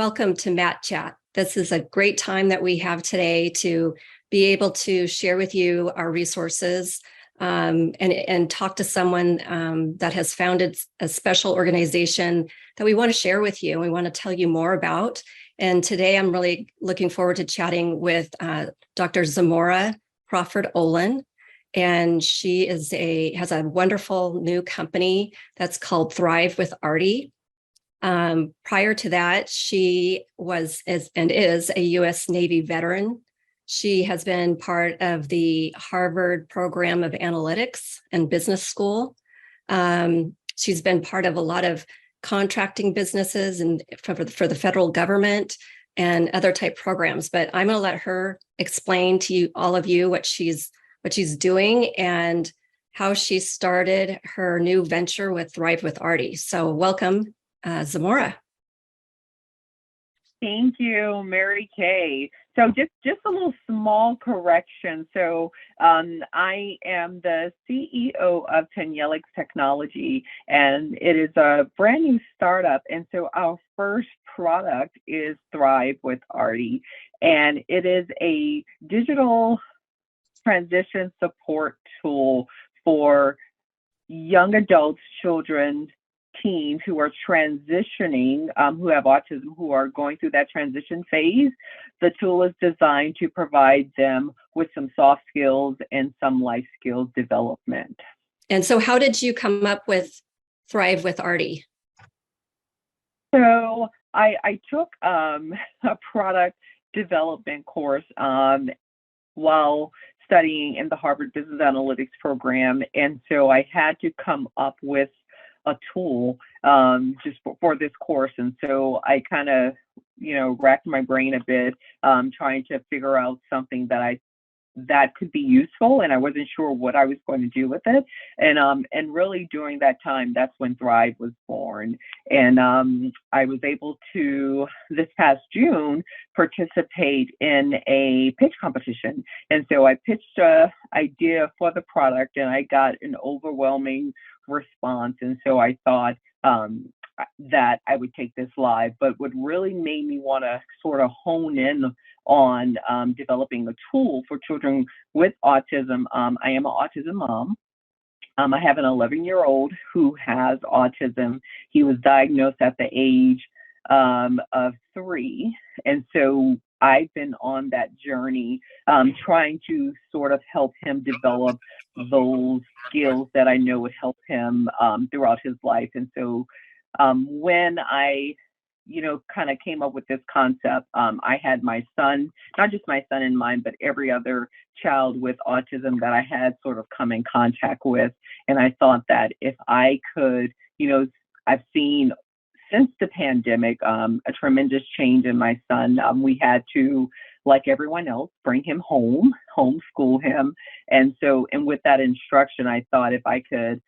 welcome to Matt Chat. This is a great time that we have today to be able to share with you our resources and talk to someone that has founded a special organization that we want to share with you and we want to tell you more about. And today I'm really looking forward to chatting with Dr. Zamora Crawford Olin. And she has a wonderful new company that's called Thrive With ARTIE. Prior to that, she is a U.S. Navy veteran. She has been part of the Harvard program of analytics and business school. She's been part of a lot of contracting businesses and for the federal government and other type programs. But I'm going to let her explain to you, all of you, what she's doing and how she started her new venture with Thrive With ARTIE. So welcome, Zamora. Thank you, Marikay. So just a little small correction. So I am the CEO of Tenelix Technology, and it is a brand new startup. And so our first product is Thrive With ARTIE, and it is a digital transition support tool for young adults, children, teens who are transitioning, who have autism, who are going through that transition phase. The tool is designed to provide them with some soft skills and some life skills development. And so how did you come up with Thrive With ARTIE? So I took a product development course while studying in the Harvard Business Analytics program. And so I had to come up with a tool just for this course. And so I kind of, racked my brain a bit, trying to figure out something that could be useful. And I wasn't sure what I was going to do with it. And really during that time, that's when Thrive was born. And I was able to, this past June, participate in a pitch competition. And so I pitched an idea for the product and I got an overwhelming response. And so I thought that I would take this live. But what really made me want to sort of hone in on developing a tool for children with autism. I am an autism mom. I have an 11-year-old who has autism. He was diagnosed at the age of 3. And so I've been on that journey trying to sort of help him develop those skills that I know would help him throughout his life. And so when I kind of came up with this concept, I had my son, not just my son in mind, but every other child with autism that I had sort of come in contact with. And I thought that if I could, I've seen since the pandemic, a tremendous change in my son. We had to, like everyone else, bring him home, homeschool him. And with that instruction, I thought if I could,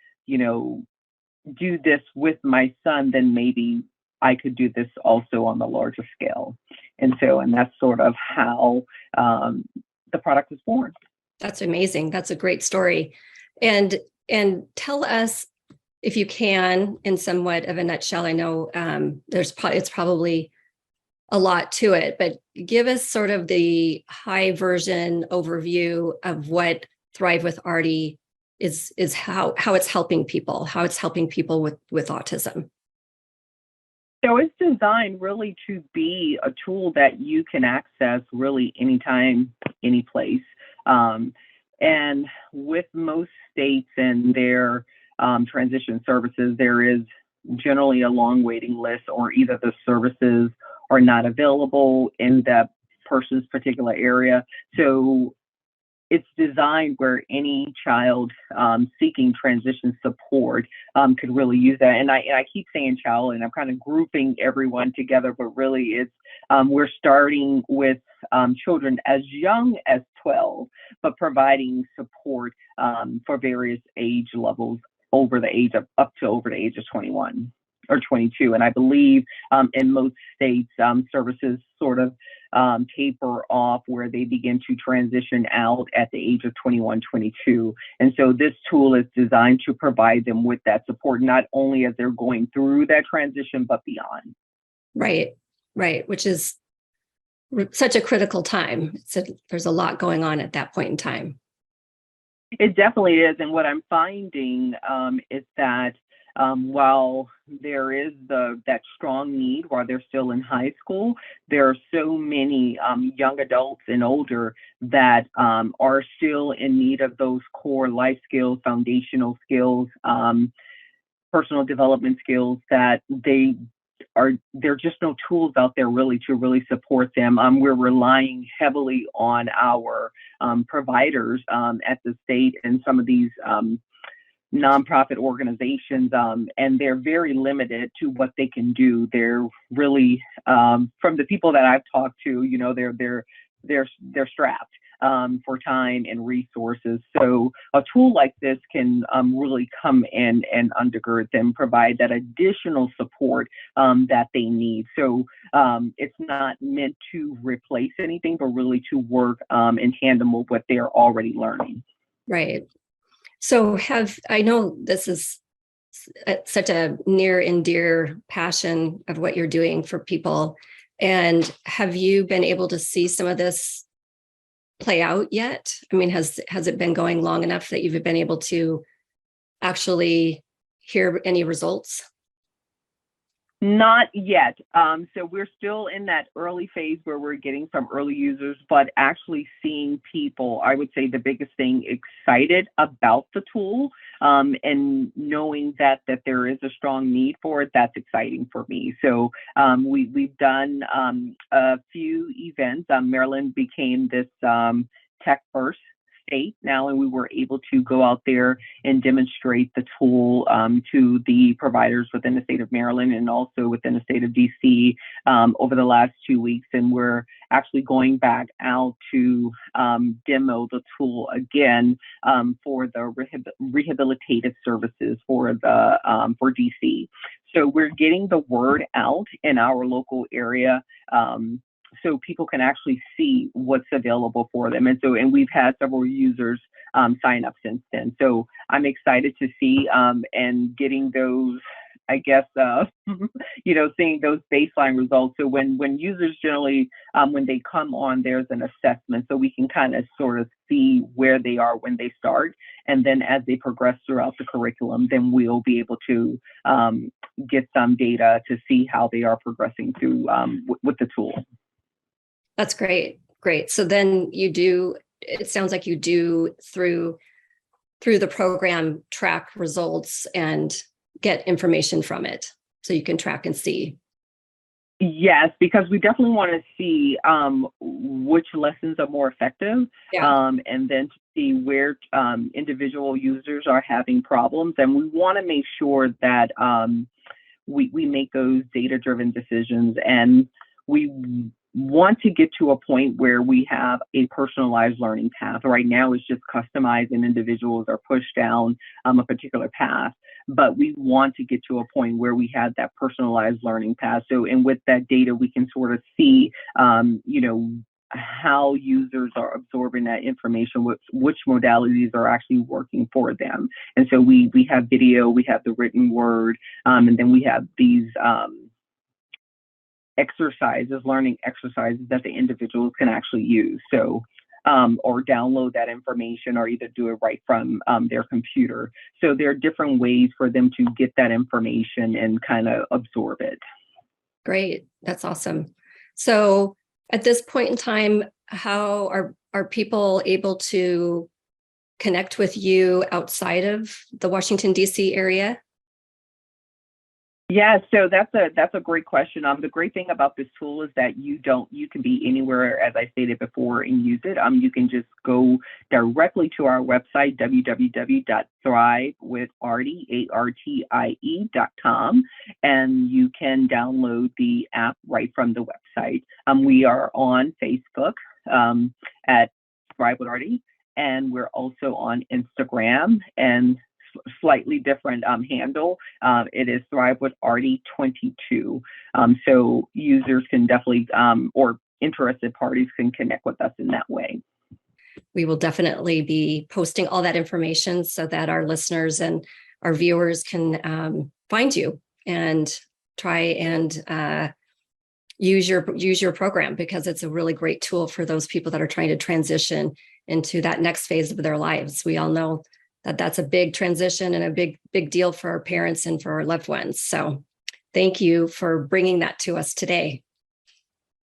do this with my son, then maybe I could do this also on the larger scale. And that's sort of how the product was born. That's amazing. That's a great story. And tell us, if you can, in somewhat of a nutshell, I know it's probably a lot to it, but give us sort of the high version overview of what Thrive With ARTIE is how it's helping people, with autism. So it's designed really to be a tool that you can access really anytime, any place. And with most states and their transition services, there is generally a long waiting list, or either the services are not available in that person's particular area. So it's designed where any child seeking transition support could really use that. And I keep saying child, and I'm kind of grouping everyone together, but really it's we're starting with children as young as 12, but providing support for various age levels up to over the age of 21 or 22. And I believe in most states, services sort of taper off where they begin to transition out at the age of 21, 22. And so this tool is designed to provide them with that support, not only as they're going through that transition, but beyond. Right. Right, which is such a critical time. So there's a lot going on at that point in time. It definitely is. And what I'm finding is that while there is that strong need while they're still in high school, there are so many young adults and older that are still in need of those core life skills, foundational skills, personal development skills that there are just no tools out there really to really support them. We're relying heavily on our providers at the state and some of these nonprofit organizations, and they're very limited to what they can do. They're really, from the people that I've talked to, you know, they're strapped for time and resources. So a tool like this can really come in and undergird them, provide that additional support that they need. So it's not meant to replace anything, but really to work in tandem with what they're already learning. Right. So I know this is such a near and dear passion of what you're doing for people. And have you been able to see some of this play out yet? I mean, has it been going long enough that you've been able to actually hear any results? Not yet. So we're still in that early phase where we're getting some early users, but actually seeing people, I would say the biggest thing, excited about the tool and knowing that there is a strong need for it, that's exciting for me. So we've done a few events. Maryland became this tech first state now, and we were able to go out there and demonstrate the tool to the providers within the state of Maryland and also within the state of DC over the last 2 weeks. And we're actually going back out to demo the tool again for the rehabilitative services for DC. So we're getting the word out in our local area. So people can actually see what's available for them. And we've had several users sign up since then. So I'm excited to see and getting those, I guess, seeing those baseline results. So when users generally, when they come on, there's an assessment. So we can kind of sort of see where they are when they start. And then as they progress throughout the curriculum, then we'll be able to get some data to see how they are progressing through with the tool. That's great. Great. So then it sounds like you do through the program track results and get information from it so you can track and see. Yes, because we definitely want to see which lessons are more effective, and then to see where individual users are having problems. And we want to make sure that we make those data-driven decisions, and we want to get to a point where we have a personalized learning path. Right now it's just customized and individuals are pushed down a particular path, but we want to get to a point where we have that personalized learning path. So, and with that data, we can sort of see, how users are absorbing that information, which modalities are actually working for them. And so we have video, we have the written word, and then we have these, learning exercises that the individuals can actually use. So, or download that information or either do it right from their computer. So there are different ways for them to get that information and kind of absorb it. Great. That's awesome. So at this point in time, how are people able to connect with you outside of the Washington, D.C. area? Yeah, so that's a great question. The great thing about this tool is that you can be anywhere, as I stated before, and use it. You can just go directly to our website, www.thrivewithartie.com, and you can download the app right from the website. We are on Facebook at Thrive With ARTIE, and we're also on Instagram and slightly different handle. It is Thrive With ARTIE 22. So users can definitely, or interested parties can connect with us in that way. We will definitely be posting all that information so that our listeners and our viewers can find you and try and use your program, because it's a really great tool for those people that are trying to transition into that next phase of their lives. We all know that that's a big transition and a big deal for our parents and for our loved ones. So thank you for bringing that to us today.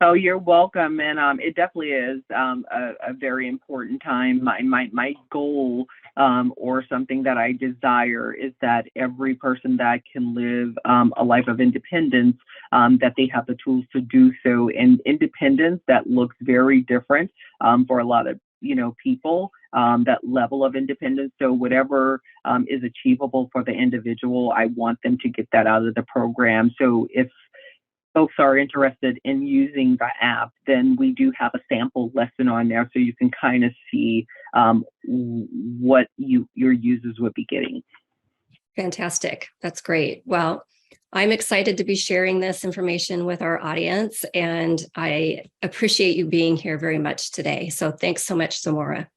Oh, you're welcome. And it definitely is a very important time. My goal or something that I desire is that every person that can live a life of independence, that they have the tools to do so. And independence that looks very different for a lot of people, that level of independence. So whatever is achievable for the individual, I want them to get that out of the program. So if folks are interested in using the app, then we do have a sample lesson on there so you can kind of see what your users would be getting. Fantastic. That's great. Well, I'm excited to be sharing this information with our audience, and I appreciate you being here very much today. So thanks so much, Zamora.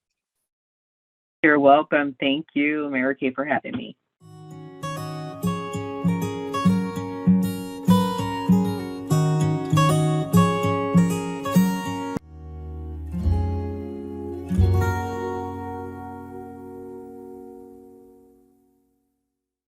You're welcome. Thank you, Marikay, for having me.